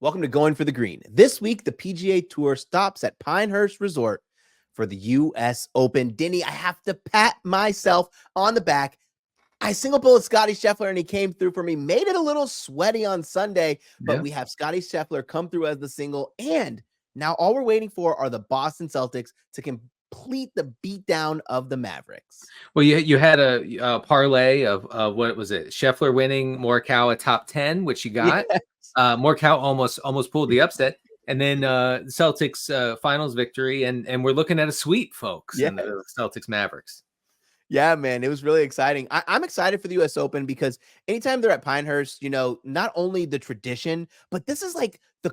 Welcome to Going for the Green. This week, the PGA Tour stops at Pinehurst Resort for the U.S. Open. Denny, I have to pat myself on the back. I single bullet Scottie Scheffler, and he came through for me. Made it a little sweaty on Sunday, but Yeah. we have Scottie Scheffler come through as the single, and now all we're waiting for are the Boston Celtics to complete the beatdown of the Mavericks. Well, you had a parlay of what was it? Scheffler winning, Morikawa top 10, which you got. Yes. Morikawa almost pulled the upset, and then the Celtics finals victory, and we're looking at a sweep, folks, Yes. in the Celtics Mavericks. Yeah, man, it was really exciting. I'm excited for the U.S. Open because anytime they're at Pinehurst, not only the tradition, but this is like the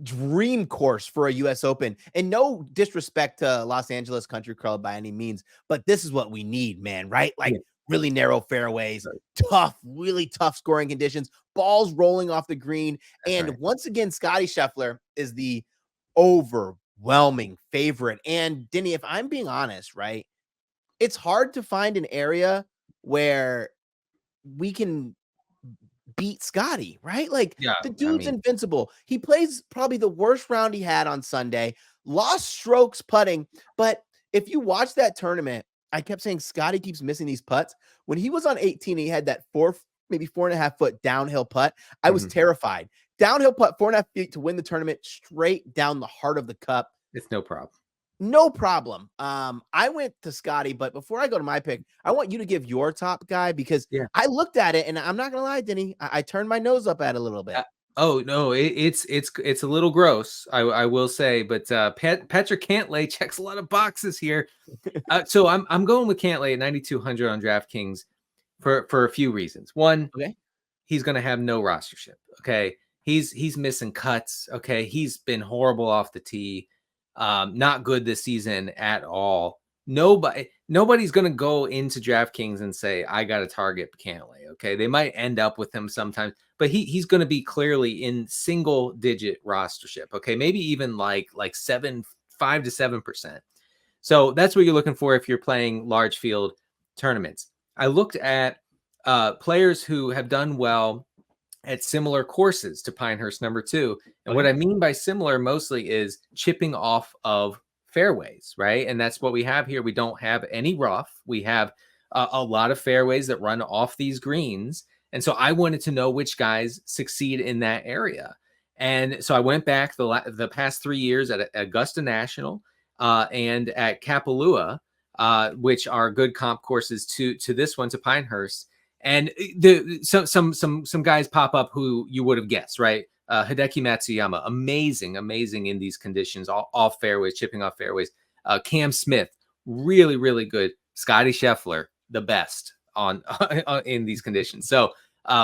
dream course for a U.S. Open. And no disrespect to Los Angeles Country Club by any means, but this is what we need, man, right? Like Yeah. really narrow fairways, Right. really tough scoring conditions, balls rolling off the green. That's And right. once again, Scottie Scheffler is the overwhelming favorite. And Denny, if I'm being honest, right? It's hard to find an area where we can beat Scotty, right? Like Yeah, the I dude's mean, invincible. He plays probably the worst round he had on Sunday, lost strokes putting. But if you watch that tournament, I kept saying Scotty keeps missing these putts. When he was on 18, he had that maybe 4.5 foot downhill putt. I was mhm. terrified. Downhill putt, 4.5 feet to win the tournament straight down the heart of the cup. It's no problem. No problem. I went to Scotty, but before I go to my pick, I want you to give your top guy because Yeah. I looked at it and I'm not gonna lie, Denny, I turned my nose up at it a little bit. Oh no, it's a little gross, I will say, but Patrick Cantlay checks a lot of boxes here. So I'm going with Cantlay at 9,200 on DraftKings for a few reasons. One, Okay. he's going to have no rostership. Okay, he's missing cuts. Okay, he's been horrible off the tee. Not good this season at all. Nobody's going to go into DraftKings and say I got to target Cantlay. Okay, they might end up with him sometimes, but he's going to be clearly in single digit rostership. Okay, maybe even like 5 to 7%. So that's what you're looking for if you're playing large field tournaments. I looked at players who have done well at similar courses to Pinehurst number 2. And what Okay. I mean by similar mostly is chipping off of fairways, right? And that's what we have here. We don't have any rough. We have a lot of fairways that run off these greens. And so I wanted to know which guys succeed in that area. And so I went back the past 3 years at Augusta National and at Kapalua, which are good comp courses to this one, to Pinehurst. And some guys pop up who you would have guessed, right? Hideki Matsuyama, amazing in these conditions, off fairways, chipping off fairways. Cam Smith, really good. Scottie Scheffler, the best on in these conditions. So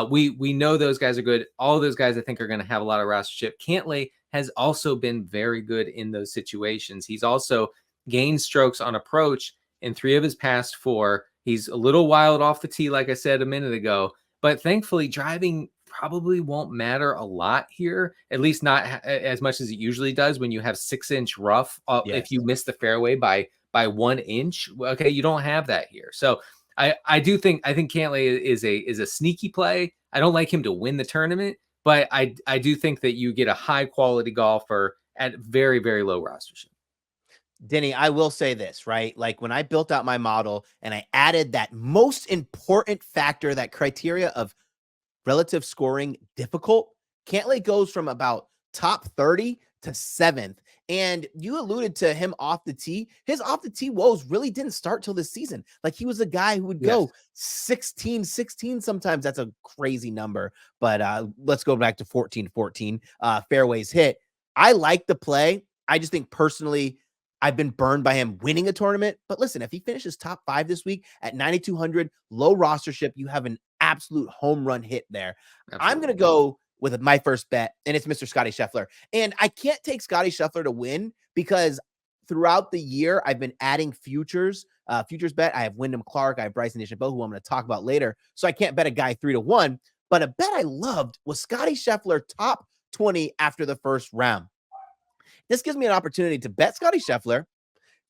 we know those guys are good. All of those guys I think are going to have a lot of rostership. Cantlay has also been very good in those situations. He's also gained strokes on approach in 3 of his past 4. He's a little wild off the tee, like I said a minute ago, but thankfully driving probably won't matter a lot here, at least not as much as it usually does when you have 6-inch rough. Yes. If you miss the fairway by 1 inch, okay, you don't have that here. So I think Cantlay is a sneaky play. I don't like him to win the tournament, but I do think that you get a high quality golfer at very, very low rostership. Denny, I will say this, right? Like when I built out my model and I added that most important factor, that criteria of relative scoring difficult, Cantlay goes from about top 30 to 7th. And you alluded to him off the tee. His off the tee woes really didn't start till this season. Like he was a guy who would Yes. go 16 sometimes. That's a crazy number. But let's go back to 14 fairways hit. I like the play. I just think personally, I've been burned by him winning a tournament. But listen, if he finishes top 5 this week at 9,200, low rostership, you have an absolute home run hit there. Absolutely. I'm going to go with my first bet, and it's Mr. Scottie Scheffler. And I can't take Scottie Scheffler to win because throughout the year, I've been adding futures bet. I have Wyndham Clark. I have Bryson DeChambeau, who I'm going to talk about later. So I can't bet a guy 3-1. But a bet I loved was Scottie Scheffler top 20 after the first round. This gives me an opportunity to bet Scottie Scheffler,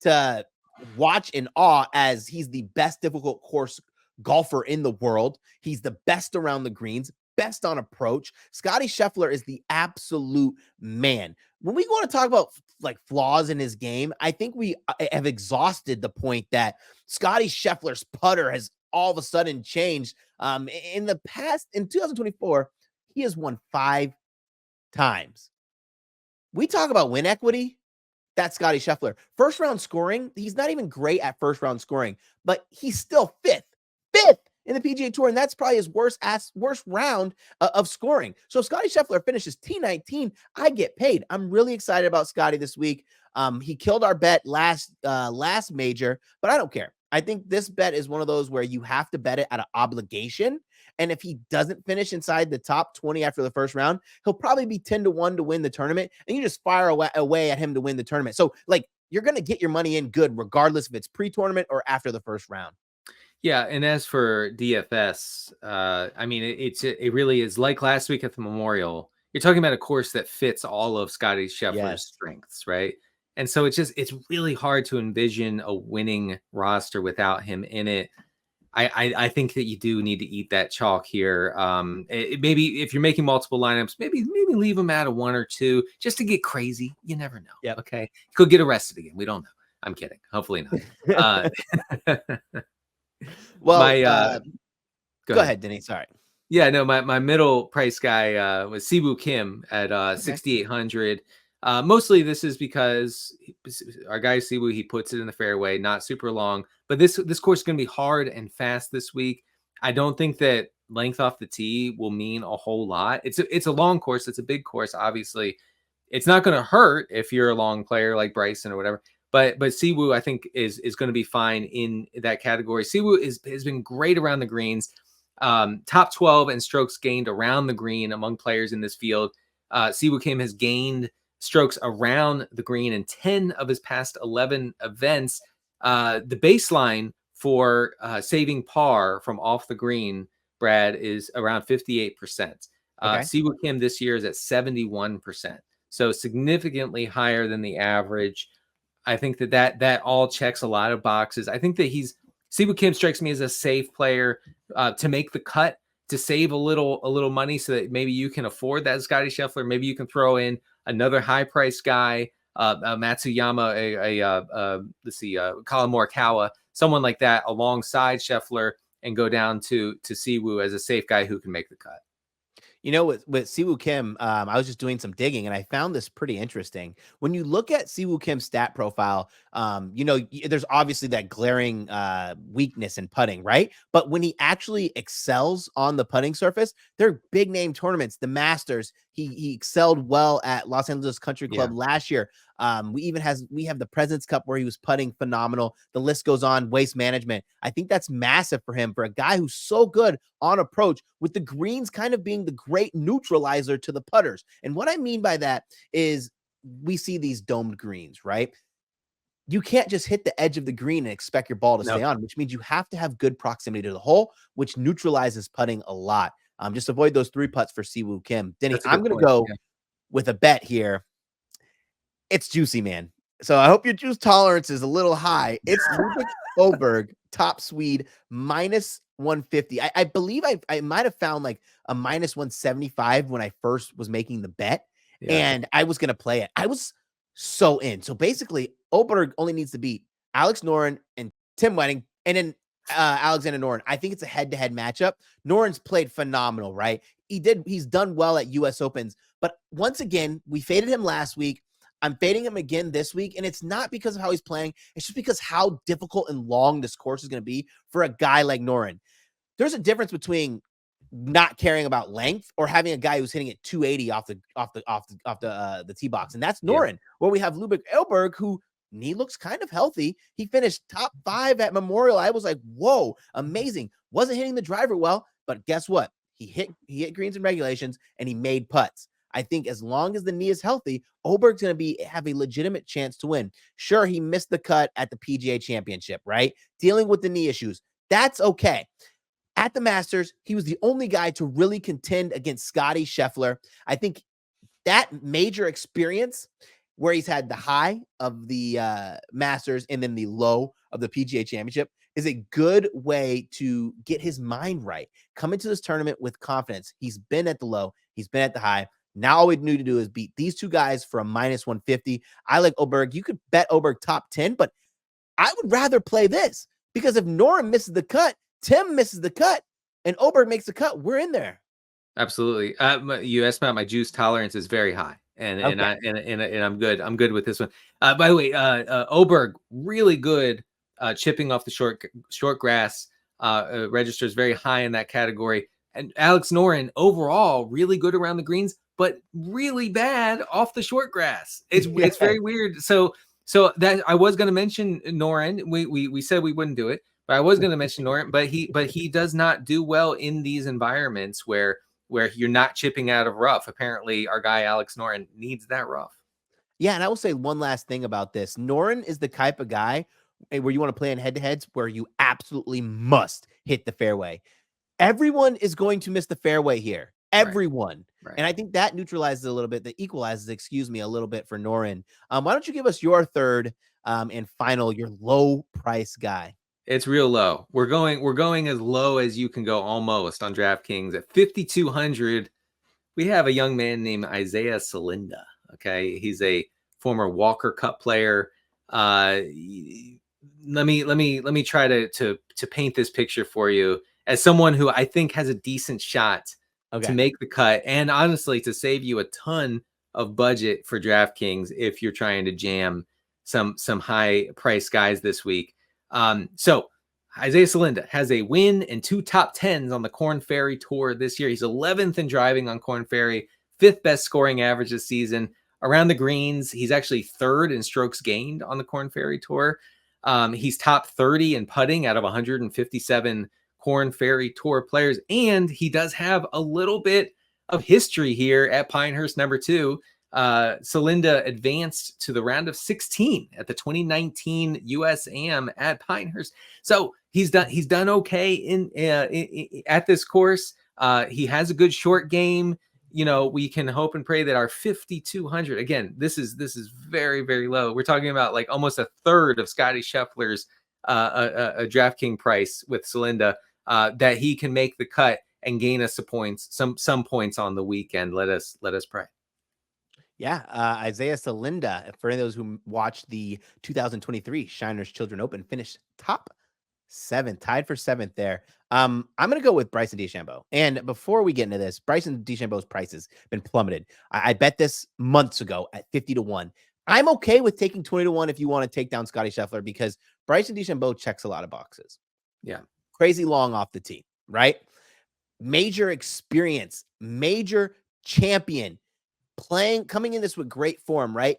to watch in awe as he's the best difficult course golfer in the world. He's the best around the greens, best on approach. Scottie Scheffler is the absolute man. When we want to talk about like flaws in his game, I think we have exhausted the point that Scottie Scheffler's putter has all of a sudden changed. In the past, in 2024, he has won 5 times. We talk about win equity. That's Scottie Scheffler. First round scoring, he's not even great at first round scoring, but he's still fifth in the PGA Tour, and that's probably his worst round of scoring. So if Scottie Scheffler finishes T19, I get paid. I'm really excited about Scottie this week. He killed our bet last major, but I don't care. I think this bet is one of those where you have to bet it out of obligation. And if he doesn't finish inside the top 20 after the first round, he'll probably be 10-1 to win the tournament. And you just fire away at him to win the tournament. So like, you're going to get your money in good, regardless if it's pre-tournament or after the first round. Yeah, and as for DFS, I mean, it really is like last week at the Memorial. You're talking about a course that fits all of Scottie Scheffler's strengths, right? And so it's really hard to envision a winning roster without him in it. I think that you do need to eat that chalk here. Maybe if you're making multiple lineups, maybe leave him at a 1 or 2 just to get crazy. You never know. Yeah. Okay. Could get arrested again. We don't know. I'm kidding. Hopefully not. Well, go ahead, Denny. Sorry. Yeah, no, my middle price guy was Siwoo Kim at 6,800. Mostly this is because our guy Siwoo, he puts it in the fairway, not super long, but this course is going to be hard and fast this week. I don't think that length off the tee will mean a whole lot. It's a long course. It's a big course. Obviously, it's not going to hurt if you're a long player like Bryson or whatever. But Siwoo, I think, is going to be fine in that category. Siwoo has been great around the greens, top 12 in strokes gained around the green among players in this field. Siwoo Kim has gained strokes around the green in 10 of his past 11 events. The baseline for saving par from off the green, Brad, is around 58%. Siwoo Kim this year is at 71%, so significantly higher than the average. I think that all checks a lot of boxes. I think that Siwoo Kim strikes me as a safe player to make the cut, to save a little money so that maybe you can afford that Scottie Scheffler. Maybe you can throw in another high price guy, Matsuyama, Colin Morikawa, someone like that alongside Scheffler, and go down to Siwoo as a safe guy who can make the cut. You know, with Siwoo Kim, I was just doing some digging and I found this pretty interesting. When you look at Siwoo Kim's stat profile, there's obviously that glaring weakness in putting, right? But when he actually excels on the putting surface, they're big name tournaments, the Masters. He excelled well at Los Angeles Country Club last year. We have the President's Cup where he was putting phenomenal. The list goes on. Waste management. I think that's massive for him, for a guy who's so good on approach, with the greens kind of being the great neutralizer to the putters. And what I mean by that is we see these domed greens, right? You can't just hit the edge of the green and expect your ball to stay on, which means you have to have good proximity to the hole, which neutralizes putting a lot. Just avoid those 3 putts for Siwoo Kim. Denny, I'm going to go with a bet here. It's juicy, man. So I hope your juice tolerance is a little high. It's Ludvig Aberg, top Swede, -150. I believe I might have found like a -175 when I first was making the bet, and I was going to play it. I was so in. So basically, Aberg only needs to beat Alex Noren and Tim Wenning, and then Alexander Noren. I think it's a head-to-head matchup. Noren's played phenomenal, right? He's done well at U.S. Opens, but once again, we faded him last week. I'm fading him again this week, and it's not because of how he's playing. It's just because how difficult and long this course is going to be for a guy like Noren. There's a difference between not caring about length or having a guy who's hitting it 280 off the tee box, and that's Noren. Where we have Ludvig Aberg, who he looks kind of healthy. He finished top 5 at Memorial. I was like, whoa, amazing. Wasn't hitting the driver well, but guess what? He hit greens and regulations, and he made putts. I think as long as the knee is healthy, Oberg's going to have a legitimate chance to win. Sure, he missed the cut at the PGA Championship, right? Dealing with the knee issues. That's okay. At the Masters, he was the only guy to really contend against Scottie Scheffler. I think that major experience where he's had the high of the Masters and then the low of the PGA Championship is a good way to get his mind right. Come into this tournament with confidence. He's been at the low. He's been at the high. Now all we need to do is beat these two guys for a minus 150. I like Aberg. You could bet Aberg top 10, but I would rather play this because if Noren misses the cut, Tim misses the cut, and Aberg makes the cut, we're in there. Absolutely. You asked about my juice tolerance is very high, and I'm good. I'm good with this one. By the way, Aberg really good chipping off the short grass. Registers very high in that category. And Alex Noren overall really good around the greens, but really bad off the short grass. It's very weird. So that I was going to mention Noren. We said we wouldn't do it, but I was going to mention Noren. But he does not do well in these environments where you're not chipping out of rough. Apparently, our guy Alex Noren needs that rough. Yeah, and I will say one last thing about this. Noren is the type of guy where you want to play in head-to-heads where you absolutely must hit the fairway. Everyone is going to miss the fairway here. Everyone. Right. And I think that neutralizes a little bit, that equalizes, a little bit for Noren. Why don't you give us your third and final, your low price guy? It's real low. We're going as low as you can go almost on DraftKings at 5,200. We have a young man named Isaiah Salinda. Okay, he's a former Walker Cup player. Let me try to paint this picture for you as someone who I think has a decent shot to make the cut, and honestly to save you a ton of budget for DraftKings if you're trying to jam some high price guys this week. So Isaiah Salinda has a win and 2 top 10s on the Korn Ferry Tour this year. He's 11th in driving on Korn Ferry, 5th best scoring average this season. Around the greens, he's actually 3rd in strokes gained on the Korn Ferry Tour. He's top 30 in putting out of 157 Korn Ferry Tour players, and he does have a little bit of history here at Pinehurst number 2. Salinda advanced to the round of 16 at the 2019 US Am at Pinehurst. So he's done okay at this course. He has a good short game. You know, we can hope and pray that our 5,200, again, this is very, very low. We're talking about like almost a third of Scottie Scheffler's a DraftKings price with Salinda, that he can make the cut and gain us some points on the weekend. Let us pray. Yeah, Isaiah Salinda, for any of those who watched the 2023 Shiners Children Open, finished top 7, tied for 7th there. I'm going to go with Bryson DeChambeau. And before we get into this, Bryson DeChambeau's price has been plummeted. I bet this months ago at 50-1. I'm okay with taking 20-1 if you want to take down Scottie Scheffler because Bryson DeChambeau checks a lot of boxes. Yeah. Crazy long off the tee, right? Major experience, major champion. Coming in this with great form, right?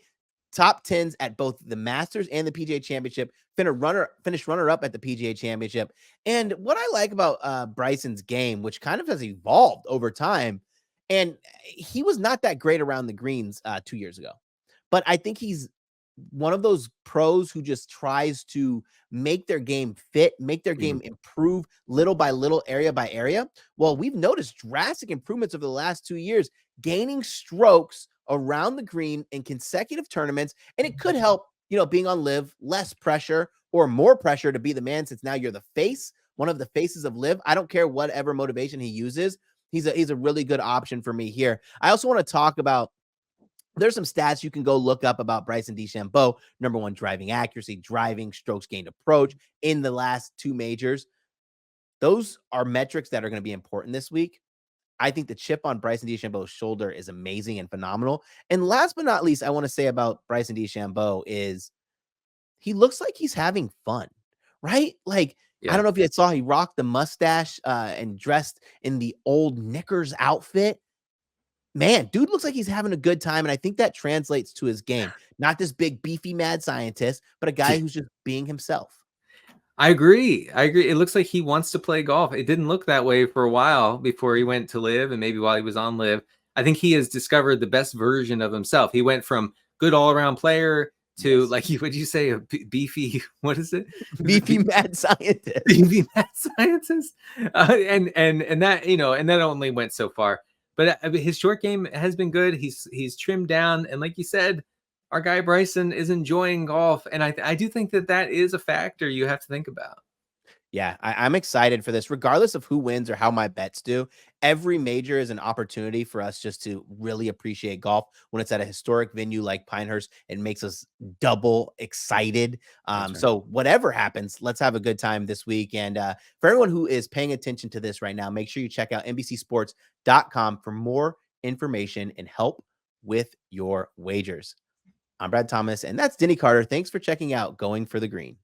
Top 10s at both the Masters and the PGA Championship. Finished runner-up at the PGA Championship. And what I like about Bryson's game, which kind of has evolved over time, and he was not that great around the greens 2 years ago. But I think he's one of those pros who just tries to make their game fit, make their game improve little by little, area by area. Well, we've noticed drastic improvements over the last 2 years, gaining strokes around the green in consecutive tournaments. And it could help, being on LIV, less pressure or more pressure to be the man since now you're the face, one of the faces of LIV. I don't care whatever motivation he uses. He's a really good option for me here. I also want to talk about, there's some stats you can go look up about Bryson DeChambeau. Number 1, driving accuracy, driving, strokes gained approach in the last 2 majors. Those are metrics that are going to be important this week. I think the chip on Bryson DeChambeau's shoulder is amazing and phenomenal. And last but not least, I want to say about Bryson DeChambeau is he looks like he's having fun, right? Like, yeah. I don't know if you saw, he rocked the mustache and dressed in the old Knickers outfit. Man, dude looks like he's having a good time, and I think that translates to his game. Not this big, beefy, mad scientist, but a guy who's just being himself. I agree. It looks like he wants to play golf. It didn't look that way for a while before he went to LIV, and maybe while he was on LIV. I think he has discovered the best version of himself. He went from good all-around player to, like, what did you say, a beefy, what is it? Beefy mad scientist. Beefy mad scientist. And that, and that only went so far. But his short game has been good. He's trimmed down. And like you said, our guy Bryson is enjoying golf. And I do think that is a factor you have to think about. Yeah, I'm excited for this, regardless of who wins or how my bets do. Every major is an opportunity for us just to really appreciate golf when it's at a historic venue like Pinehurst. It makes us double excited. That's right. So whatever happens, let's have a good time this week. And for everyone who is paying attention to this right now, make sure you check out NBCSports.com for more information and help with your wagers. I'm Brad Thomas, and that's Denny Carter. Thanks for checking out Going for the Green.